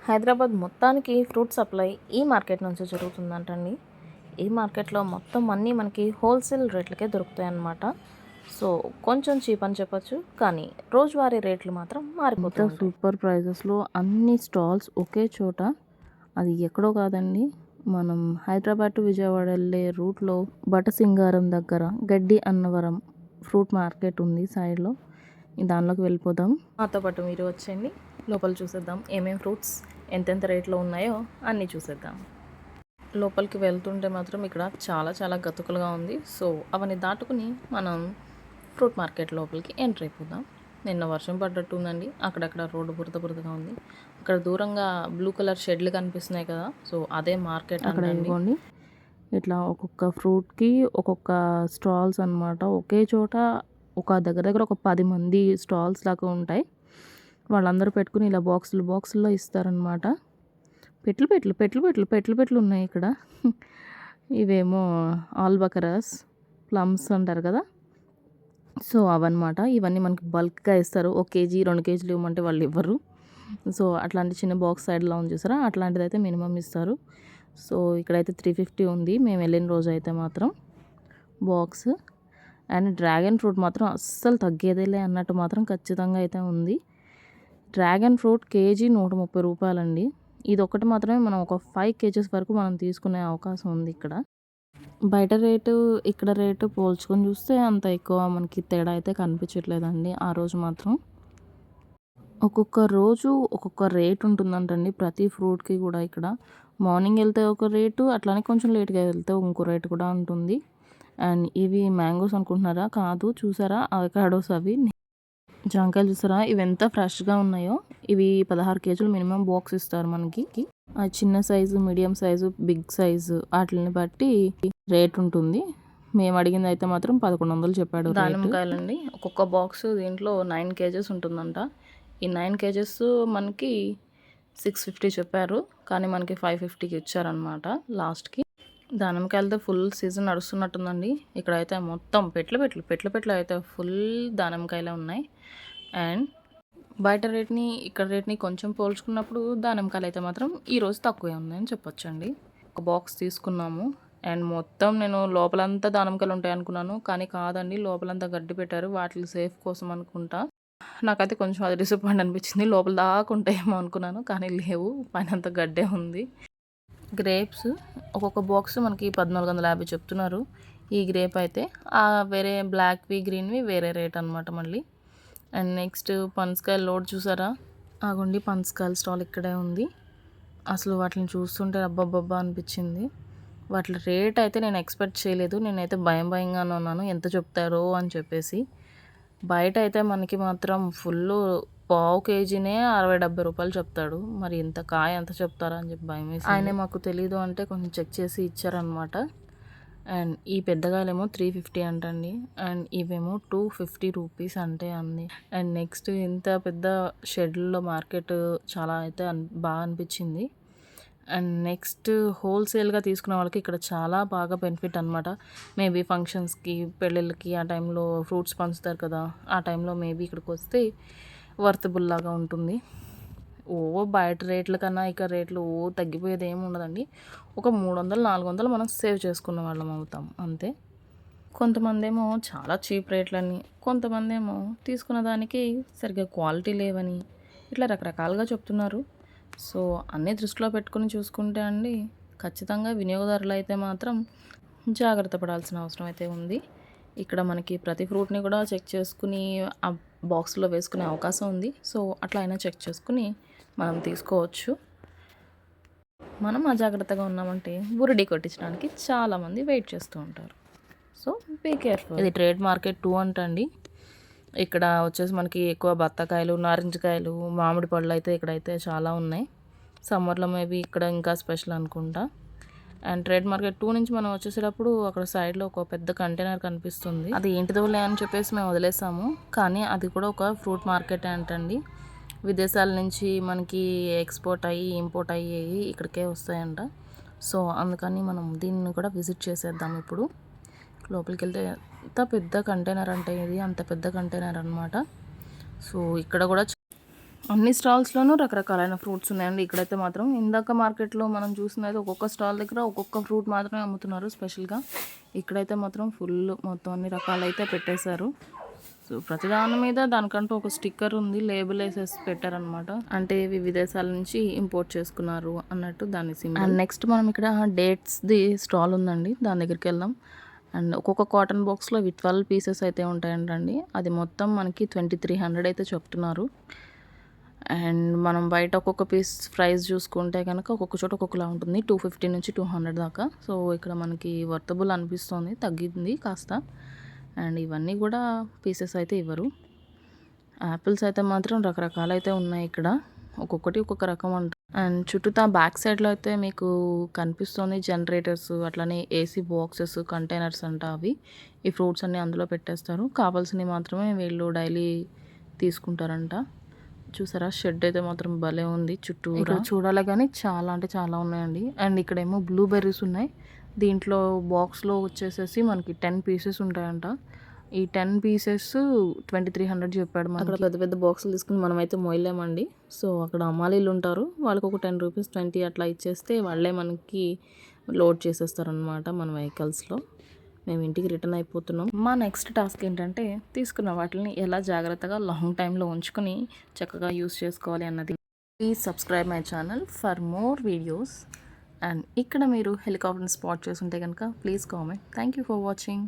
హైదరాబాద్ మొత్తానికి fruit supply ఈ market నుంచి జరుగుతుందంటండి. ఈ మార్కెట్లో మొత్తం అన్నీ మనకి హోల్సేల్ రేట్లకే దొరుకుతాయి అన్నమాట. సో కొంచెం చీప్ అని చెప్పొచ్చు, కానీ రోజువారీ రేట్లు మాత్రం మారిపోతాయి. సూపర్ ప్రైజెస్లో అన్ని స్టాల్స్ ఒకే చోట. అది ఎక్కడో కాదండి, మనం హైదరాబాద్ టు విజయవాడ వెళ్ళే రూట్లో బటసింగారం దగ్గర గడ్డి అన్నవరం ఫ్రూట్ మార్కెట్ ఉంది సైడ్లో. దానిలోకి వెళ్ళిపోదాం. మాతో పాటు మీరు వచ్చేయండి, లోపల చూసేద్దాం ఏమేమి ఫ్రూట్స్ ఎంతెంత రేట్లో ఉన్నాయో అన్నీ చూసేద్దాం. లోపలికి వెళ్తుంటే మాత్రం ఇక్కడ చాలా చాలా గతుకులుగా ఉంది. సో అవన్నీ దాటుకుని మనం ఫ్రూట్ మార్కెట్ లోపలికి ఎంటర్ అయిపోదాం. నిన్న వర్షం పడ్డట్టు ఉందండి, అక్కడక్కడ రోడ్డు బురదగా ఉంది. అక్కడ దూరంగా బ్లూ కలర్ షెడ్లు కనిపిస్తున్నాయి కదా, సో అదే మార్కెట్. అక్కడ ఇవ్వండి, ఇట్లా ఒక్కొక్క ఫ్రూట్కి ఒక్కొక్క స్టాల్స్ అనమాట. ఒకే చోట ఒక దగ్గర ఒక 10 మంది స్టాల్స్ లాగా ఉంటాయి. వాళ్ళందరూ పెట్టుకుని ఇలా బాక్సుల్లో ఇస్తారనమాట. పెట్లు ఉన్నాయి ఇక్కడ. ఇవేమో ఆల్బకరాస్, ప్లమ్స్ అంటారు కదా, సో అవన్నమాట. ఇవన్నీ మనకి బల్క్గా ఇస్తారు. 1 కేజీ 2 కేజీలు ఇవ్వమంటే వాళ్ళు ఇవ్వరు. సో అట్లాంటి చిన్న బాక్స్ సైడ్లో ఉంది చూసారా, అట్లాంటిది అయితే మినిమం ఇస్తారు. సో ఇక్కడైతే 350 ఉంది మేము వెళ్ళిన రోజు అయితే మాత్రం బాక్స్. అండ్ డ్రాగన్ ఫ్రూట్ మాత్రం అస్సలు తగ్గేదేలే అన్నట్టు మాత్రం ఖచ్చితంగా అయితే ఉంది. డ్రాగన్ ఫ్రూట్ కేజీ 130 రూపాయలండి. ఇది ఒకటి మాత్రమే మనం ఒక 5 కేజెస్ వరకు మనం తీసుకునే అవకాశం ఉంది ఇక్కడ. బయట రేటు ఇక్కడ రేటు పోల్చుకొని చూస్తే అంత ఎక్కువ మనకి తేడా అయితే కనిపించట్లేదండి ఆ రోజు మాత్రం. ఒక్కొక్క రోజు ఒక్కొక్క రేట్ ఉంటుందంటండి ప్రతి ఫ్రూట్కి కూడా. ఇక్కడ మార్నింగ్ వెళ్తే ఒక రేటు, అట్లానే కొంచెం లేట్గా వెళ్తే ఇంకో రేటు కూడా ఉంటుంది. అండ్ ఇవి మ్యాంగోస్ అనుకుంటున్నారా? కాదు, చూసారా అవకాడోస్. అవి జాంకాయలు చూసారా, ఇవి ఎంత ఫ్రెష్గా ఉన్నాయో. ఇవి 16 కేజీలు మినిమం బాక్స్ ఇస్తారు మనకి. ఆ చిన్న size, medium size, big size వాటిని బట్టి రేట్ ఉంటుంది. మేము అడిగింది అయితే మాత్రం 1100 చెప్పాడు. దానిమ్మకాయలండి, ఒక్కొక్క బాక్స్ దీంట్లో 9 కేజెస్ ఉంటుందంట. ఈ 9 కేజెస్ మనకి 650 చెప్పారు, కానీ మనకి 550కి ఇచ్చారనమాట లాస్ట్కి. దానిమ్మకాయలతో ఫుల్ సీజన్ నడుస్తున్నట్టుందండి. ఇక్కడైతే మొత్తం పెట్లు అయితే ఫుల్ దానిమ్మకాయలే ఉన్నాయి. అండ్ బయట రేట్ని ఇక్కడ రేట్ని కొంచెం పోల్చుకున్నప్పుడు దానిమ్మకాయలు అయితే మాత్రం ఈరోజు తక్కువే ఉన్నాయని చెప్పొచ్చండి. ఒక బాక్స్ తీసుకున్నాము. అండ్ మొత్తం నేను లోపలంతా దానిమ్మకాయలు ఉంటాయి అనుకున్నాను, కానీ కాదండి, లోపలంతా గడ్డి పెట్టారు. వాటి సేఫ్ కోసం అనుకుంటా. నాకైతే కొంచెం అది డిసప్పాయింట్ అనిపించింది. లోపల దాకా ఉంటాయేమో అనుకున్నాను, కానీ లేవు, పైన అంతా గడ్డే ఉంది. గ్రేప్స్ ఒక్కొక్క బాక్స్ మనకి 1450 చెప్తున్నారు. ఈ గ్రేప్ అయితే వేరే బ్లాక్వి గ్రీన్వి వేరే రేట్ అనమాట మళ్ళీ. అండ్ నెక్స్ట్ పనసకాయల లోడ్ చూసారా, ఆగండి, పనసకాయల స్టాల్ ఇక్కడే ఉంది. అసలు వాటిని చూస్తుంటే అబ్బబ్బబ్బా అనిపించింది. వాటి రేట్ అయితే నేను ఎక్స్పెక్ట్ చేయలేదు. నేనైతే భయంగానే ఉన్నాను ఎంత చెప్తారో అని చెప్పేసి. బయట అయితే మనకి మాత్రం ఫుల్ పావు కేజీనే 60-70 రూపాయలు చెప్తాడు. మరి ఇంత కాయ ఎంత చెప్తారా అని చెప్పి భయం వేసి ఆయనే మాకు తెలీదు అంటే కొంచెం చెక్ చేసి ఇచ్చారనమాట. అండ్ ఈ పెద్దగాయలేమో 350 అంటండి. అండ్ ఇవేమో 250 రూపీస్ అంటే అంది. అండ్ నెక్స్ట్ ఇంత పెద్ద షెడ్లో మార్కెట్ చాలా అయితే బాగా అనిపించింది. అండ్ నెక్స్ట్ హోల్సేల్గా తీసుకునే వాళ్ళకి ఇక్కడ చాలా బాగా బెనిఫిట్ అనమాట. మేబీ ఫంక్షన్స్కి, పెళ్ళిళ్ళకి ఆ టైంలో ఫ్రూట్స్ పంచుతారు కదా, ఆ టైంలో మేబీ ఇక్కడికి వస్తే వర్తబుల్ లాగా ఉంటుంది. బయట రేట్ల కన్నా ఇక్కడ రేట్లు తగ్గిపోయేది ఏమి ఉండదండి. ఒక 300-400 మనం సేవ్ చేసుకున్న వాళ్ళం అవుతాం అంతే. కొంతమంది ఏమో చాలా చీప్ రేట్లని, కొంతమంది ఏమో తీసుకున్న దానికి సరిగ్గా క్వాలిటీ లేవని, ఇట్లా రకరకాలుగా చెప్తున్నారు. సో అన్నీ దృష్టిలో పెట్టుకుని చూసుకుంటే అండి, ఖచ్చితంగా వినియోగదారులు అయితే మాత్రం జాగ్రత్త పడాల్సిన అవసరం అయితే ఉంది. ఇక్కడ మనకి ప్రతి ఫ్రూట్ని కూడా చెక్ చేసుకుని ఆ బాక్స్లో వేసుకునే అవకాశం ఉంది. సో అట్లా అయినా చెక్ చేసుకుని మనం తీసుకోవచ్చు. మనం అజాగ్రత్తగా ఉన్నామంటే బురిడి కొట్టించడానికి చాలామంది వెయిట్ చేస్తూ ఉంటారు. So be careful. ఇది ట్రేడ్ మార్కెట్ 2 అంటండి. ఇక్కడ వచ్చేసి మనకి ఎక్కువ బత్తాకాయలు, నారింజకాయలు, మామిడి పళ్ళు అయితే ఇక్కడైతే చాలా ఉన్నాయి. సమ్మర్లో మేబీ ఇక్కడ ఇంకా స్పెషల్ అనుకుంటా. అండ్ ట్రేడ్ మార్కెట్ 2 నుంచి మనం వచ్చేసేటప్పుడు అక్కడ సైడ్లో ఒక పెద్ద కంటైనర్ కనిపిస్తుంది. అది ఏంటిదోలే అని చెప్పేసి మేము వదిలేసాము, కానీ అది కూడా ఒక ఫ్రూట్ మార్కెట్ అంటండి. విదేశాల నుంచి మనకి ఎక్స్పోర్ట్ అయ్యి ఇంపోర్ట్ అయ్యి ఇక్కడికే వస్తాయంట. సో అందుకని మనం దీన్ని కూడా విజిట్ చేసేద్దాం. ఇప్పుడు లోపలికి వెళ్తే ఎంత పెద్ద కంటైనర్ అంటే ఇది అంత పెద్ద కంటైనర్ అనమాట. సో ఇక్కడ కూడా అన్ని స్టాల్స్‌లోనూ రకరకాలైన ఫ్రూట్స్ ఉన్నాయండి. ఇక్కడైతే మాత్రం ఇందాక మార్కెట్‌లో మనం చూసినది ఒక్కొక్క స్టాల్ దగ్గర ఒక్కొక్క ఫ్రూట్ మాత్రమే అమ్ముతున్నారు స్పెషల్‌గా. ఇక్కడైతే మాత్రం ఫుల్ మొత్తం అన్ని రకాలైతే పెట్టేశారు. సో, ప్రతి దాని మీద దానికంటూ ఒక స్టిక్కర్ ఉంది. లేబుల్ ఏసేసి పెట్టారనమాట. అంటే ఇవి విదేశాల నుంచి ఇంపోర్ట్ చేసుకున్నారు అన్నట్టు దాని సింబల్. అండ్ నెక్స్ట్ మనం ఇక్కడ డేట్స్‌ది స్టాల్ ఉందండి. దాని దగ్గరికెళ్దాం. అండ్ ఒక్కొక్క కాటన్ బాక్స్‌లో ఇవి 12 పీసెస్ అయితే ఉంటాయంటండి. అది మొత్తం మనకి 2300 అయితే చెప్తున్నారు. అండ్ మనం బయట ఒక్కొక్క పీస్ ప్రైస్ చూసుకుంటే కనుక ఒక్కొక్క చోట ఒక్కొక్కలా ఉంటుంది. 250 నుంచి 200 దాకా. సో, ఇక్కడ మనకి వర్తబుల్ అనిపిస్తుంది. తగ్గింది కాస్త. అండ్ ఇవన్నీ కూడా పీసెస్ అయితే ఇవ్వరు. యాపిల్స్ అయితే మాత్రం రకరకాలైతే ఉన్నాయి ఇక్కడ. ఒక్కొక్కటి ఒక్కొక్క రకం అంట. అండ్ చుట్టూతా బ్యాక్ సైడ్‌లో అయితే మీకు కనిపిస్తుంది జనరేటర్స్, అట్లనే ఏసీ బాక్సెస్, కంటైనర్స్ అంట అవి. ఈ ఫ్రూట్స్ అన్నీ అందులో పెట్టేస్తారు. కావాల్సినవి మాత్రమే వీళ్ళు డైలీ తీసుకుంటారంట. చూసారా షెడ్ అయితే మాత్రం భలే ఉంది చుట్టూరా. ఇక్కడ చూడాలి కానీ చాలా అంటే చాలా ఉన్నాయండి. అండ్ ఇక్కడేమో బ్లూబెర్రీస్ ఉన్నాయి. దీంట్లో బాక్స్‌లో వచ్చేసేసి మనకి 10 పీసెస్ ఉంటాయంట. ఈ 10 పీసెస్ 2300 చెప్పాడు మనకి. అక్కడ పెద్ద పెద్ద బాక్సులు తీసుకుని మనమైతే మోయలేమండి. సో, అక్కడ అమ్మాలీలు ఉంటారు. వాళ్ళకి ఒక 10 రూపీస్ 20 అట్లా ఇచ్చేస్తే వాళ్ళే మనకి లోడ్ చేసేస్తారనమాట మన వెహికల్స్‌లో. మేము ఇంటికి రిటర్న్ అయిపోతున్నాం. మా నెక్స్ట్ టాస్క్ ఏంటంటే తీసుకున్న వాటిని ఎలా జాగ్రత్తగా లాంగ్ టైంలో ఉంచుకొని చక్కగా యూస్ చేసుకోవాలి అన్నది. Please subscribe my channel for more videos. And ఇక్కడ మీరు హెలికాప్టర్ని స్పాట్ చేస్తుంటే కనుక please comment. Thank you for watching.